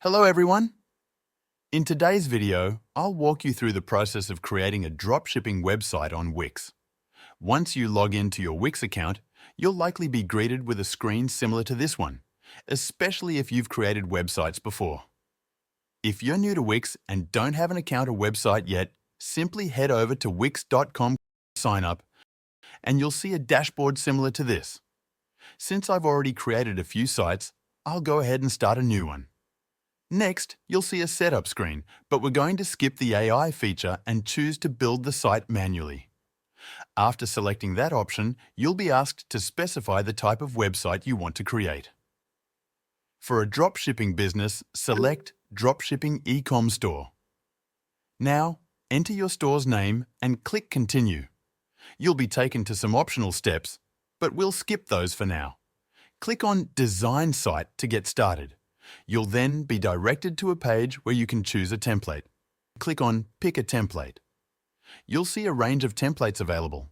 Hello everyone! In today's video, I'll walk you through the process of creating a dropshipping website on Wix. Once you log into your Wix account, you'll likely be greeted with a screen similar to this one, especially if you've created websites before. If you're new to Wix and don't have an account or website yet, simply head over to wix.com, sign up, and you'll see a dashboard similar to this. Since I've already created a few sites, I'll go ahead and start a new one. Next, you'll see a setup screen, but we're going to skip the AI feature and choose to build the site manually. After selecting that option, you'll be asked to specify the type of website you want to create. For a dropshipping business, select Dropshipping Ecom Store. Now, enter your store's name and click Continue. You'll be taken to some optional steps, but we'll skip those for now. Click on Design Site to get started. You'll then be directed to a page where you can choose a template. Click on Pick a Template. You'll see a range of templates available.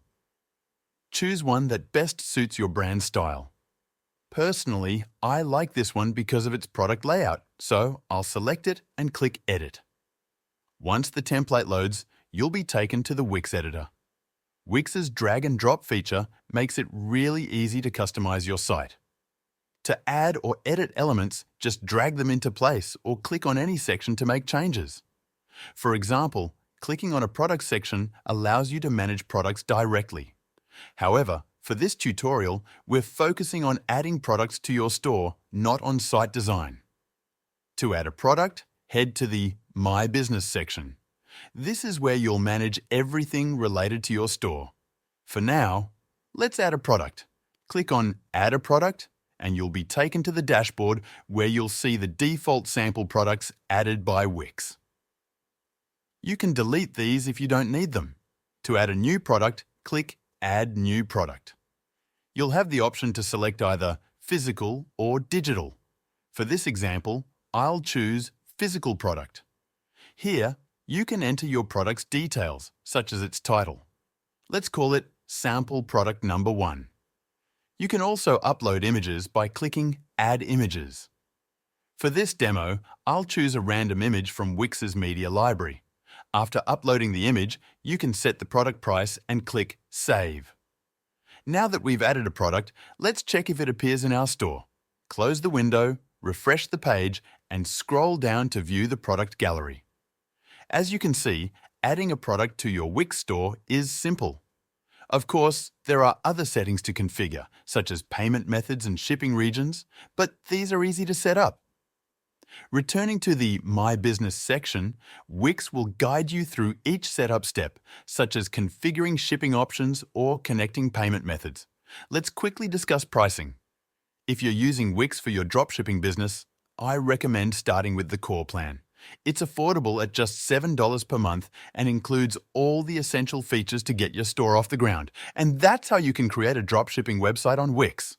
Choose one that best suits your brand style. Personally, I like this one because of its product layout, so I'll select it and click Edit. Once the template loads, you'll be taken to the Wix editor. Wix's drag and drop feature makes it really easy to customize your site. To add or edit elements, just drag them into place or click on any section to make changes. For example, clicking on a product section allows you to manage products directly. However, for this tutorial, we're focusing on adding products to your store, not on site design. To add a product, head to the My Business section. This is where you'll manage everything related to your store. For now, let's add a product. Click on Add a Product, and you'll be taken to the dashboard where you'll see the default sample products added by Wix. You can delete these if you don't need them. To add a new product, click Add New Product. You'll have the option to select either physical or digital. For this example, I'll choose Physical Product. Here, you can enter your product's details, such as its title. Let's call it Sample Product Number 1. You can also upload images by clicking Add Images. For this demo, I'll choose a random image from Wix's media library. After uploading the image, you can set the product price and click Save. Now that we've added a product, let's check if it appears in our store. Close the window, refresh the page, and scroll down to view the product gallery. As you can see, adding a product to your Wix store is simple. Of course, there are other settings to configure, such as payment methods and shipping regions, but these are easy to set up. Returning to the My Business section, Wix will guide you through each setup step, such as configuring shipping options or connecting payment methods. Let's quickly discuss pricing. If you're using Wix for your dropshipping business, I recommend starting with the core plan. It's affordable at just $7 per month and includes all the essential features to get your store off the ground. And that's how you can create a dropshipping website on Wix.